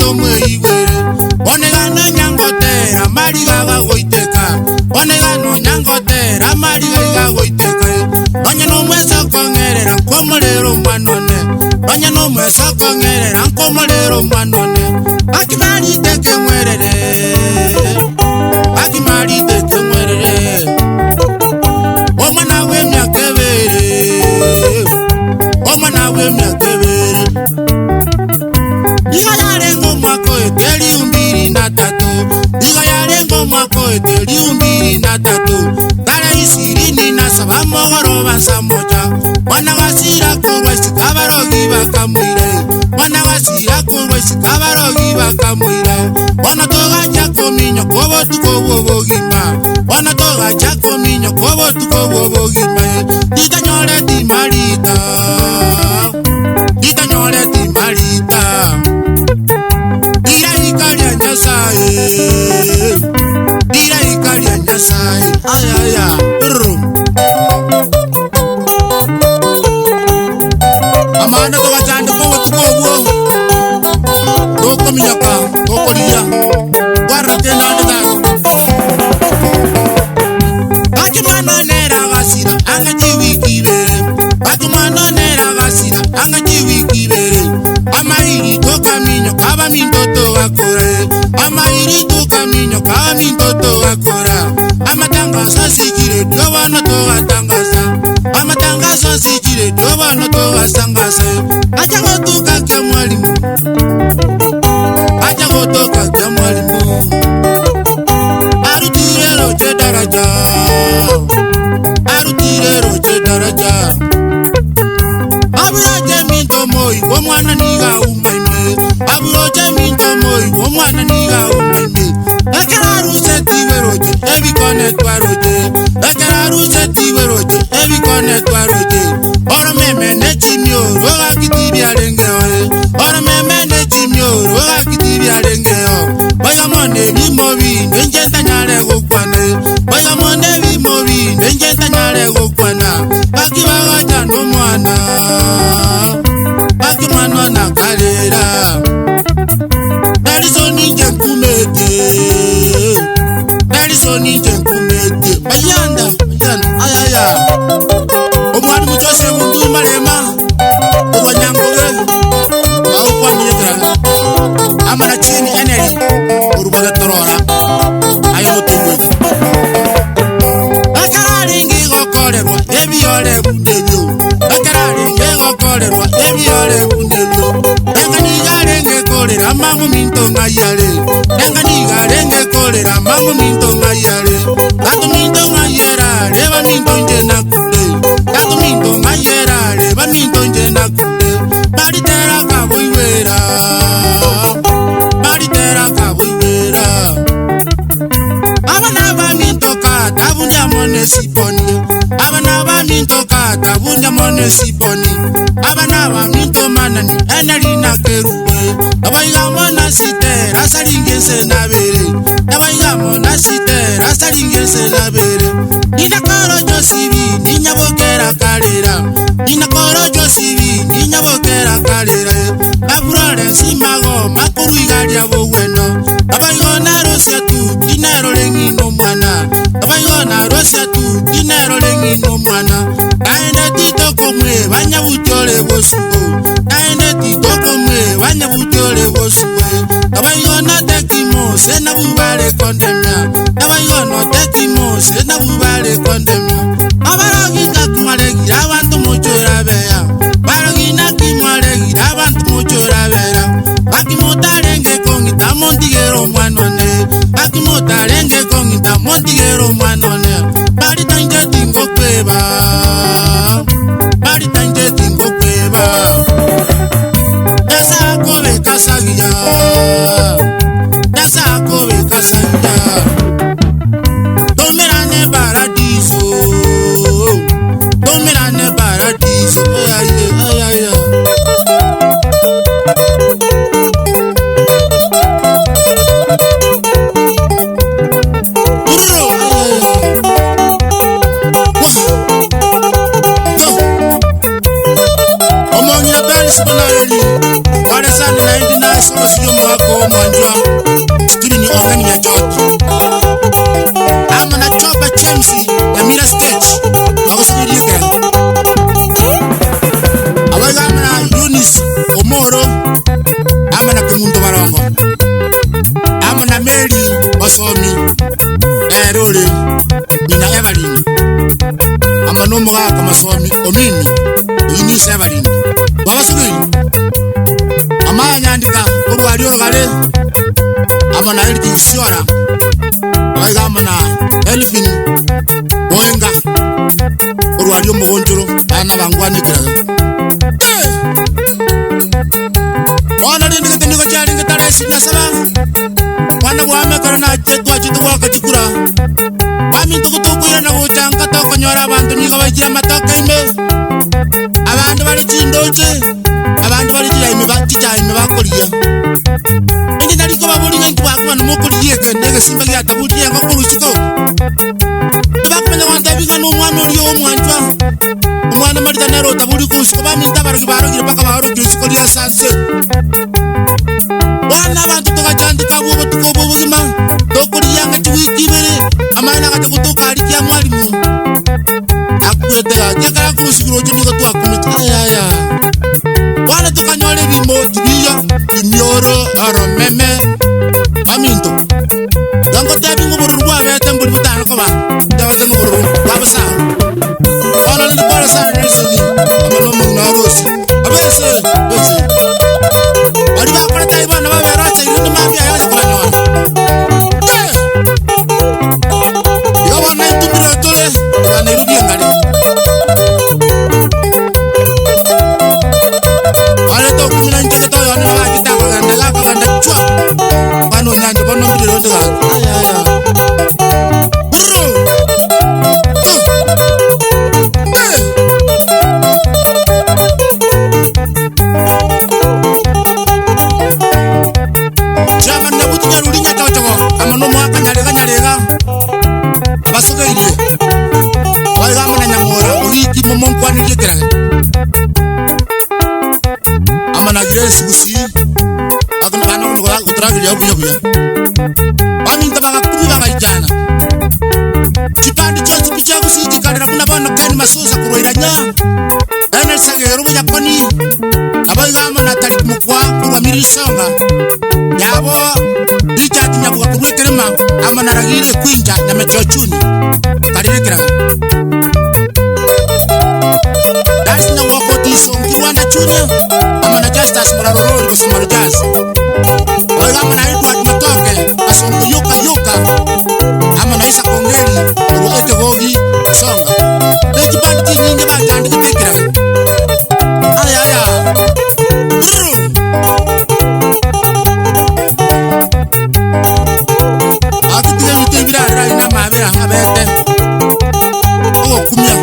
minto mweigwere onegana nyangotera marigaga goiteka onegano nyangotera marigaga goiteka onye no mwesa kongerera komolero mwanone onye no mwesa kongerera komolero mwanone akimari teke mwerere akimari teke mwerere omwana we myakebere omwana we myakebere diga yarengo mwako eteli 2003 diga yarengo mwako eteli 2003 dara isirini na sabamo goroba samoja mwana gasira kurwesi kabarogi bakamwire mwana gasira kurwesi kabarogi bakamwire ona toga jako minyo kobo tukobo bogima ona toga jako minyo kobo tukobo bogima diga nyore di marita diga nyore di marita dira ikalia nyasaye dira ikalia nyasaye ayaya amana to gachande ko tukobo doko minyaka doko dia warra kenande da akimana nera gasira angaji wikibere akimana nera gasira angaji wikibere amairi to kaminyo kaba mintoto akore amairi to kaminyo kaba mintoto akora amatanga sikire dobana to atangasa amatanga sikire dobana to asangasa acha gotuka ke mwalimu acha gotuka ke mwalimu arutirero che daraja arutirero che daraja aburoje minto moi wo mwana niga umbaime aburoje minto moi wo mwana niga umbaime ekararu setiweroje ebikone twaroje ekararu setiweroje ebikone twaroje ora meme nechimyo roga kitibia lengeoe ora meme nechimyo roga kitibia lengeo baya mone bimobi njeta nyale gokwane baya mone bimobi njeta nyale gokwana akibaga jano mwana akimano na kalera darisoni jenkumete darisoni jenkumete bayanda ayaya omwani mutose mundu marema obanyangowe au kwa miyetra amana chini eneri urubara torora ayo tumwe akararingi gokorerwa ebiore bundenyo akararingi gokorerwa ebiore bundenyo dangani garenge korera mamu minto ngayare dangani garenge korera mamu minto ngayare atu minto ngayera reba minto njena kunde atu minto ngayera reba minto njena kunde maritera kabuiwera maritera kabuiwera abana ba minto kata bunya mone siponi abana ba minto kata bunya mone siponi abana ba minto manani enelina kerube abaiga mona sitera saringese nabere abaiga mona sitera saringese nabere nina koro josibi ninya bokera kalera nina koro josibi ninya bokera kalera aburore simago makuru igaria bogweno abaiga na rosetu dinero lengino mwana abaiga na rosetu dinero lengino mwana kaende titoko mwe banya butole bosugo kaende titoko mwe banya butole bosugo abaiga na tekimo sena bubale kondemya abaiga no tekimo sena bubale kondemya abaraginga kimalegira abantu muchora beya baragina kimalegira abantu muchora beya akimotarenge kongita mondigero mwanone akimotarenge kongita mondigero mwanone bari tanje tingo kweba bari tanje tingo kweba esa kobe kasagia esa kobe kasagia tomerane paradiso tomerane paradiso ayaya Mira sketch. Vamos a subir que. Abaga mana Yunis Omoro. Amana Kimundo Barongo. Amana Mary Masomi. Erole. Nina Evelyn. Amano mga Kamasomi Omimi. Yunis Evelyn. Vamos a subir. Amanya ndika. Obu alio gale. Amana Elvin Siora. Abaga mana Elvin Oenga. Oru alio Mogontoro. Ana bangwani kira. Ona ndika tendika chali ngitara sina saba. Wana buame karana chetu achitu waka chikura. Ami tukutuku yana uchanga toko nyora abantu niga wajira matoka ime. Abantu bali chindoche. Abantu bali ime bachicha ime bakoria. Ndi nariko babulinga ntwakuma nomukuriye kandege simba ya tabutiya ngokuruchiko. Bakumenya wantabika n'umwana uri omwanjwa. Umwana marita nero taburi kushiko bamita baragi barogira paka barogira sikoria sanse. Wana abantu tukajandika bubo tukobo bugima. Tokuriya ngati wiki bere. Amana kata kutoka alikia mwalimu. Akwetega kekara kurushikiro jini twakumita aya. Wana tukanyole bimo tibiya imioro maro meme aminto dango tabi ngoburu rwa bete mbuli butana ko ba tawaza ngoburu babasa wana ndi bora sa nisoni amano mungarosi abese bese ari ba kora tai bana ba bera sai ndi mabia yaje kwa nona yo wana ndiro tole wana rudi ngari wana to kumina ndika to yana ba kitaka ngandala ka ndachwa bano nyande bano ndiro to aya burro chama na butunya rulinya totogo amano mwaka nyalega abasuga ile waiga mana nyamora uriki momonkwani yekera amana grace busi akon bano ngora utragira yabuya bani ndabanga kubiba bayijana kipandi cyose picha busi kikalira kuna bano kani masusa kuroiranya ene sagero yakoni abaiga amana tali kumukwa kurwa mirisonga yabo Richard nyabuga kurwekerema amana ragire kwinja nyamechochuni karekera that's no wako tiso kirwanda chunya amana justice murarorori kusomaro jazz oiga amana Edward Matoke asongo yuka amana isa kongeri uruete gogi songa nekibandi nyingi batandi kibekera aya akitiga bitibira rai na mabira ngabete kumya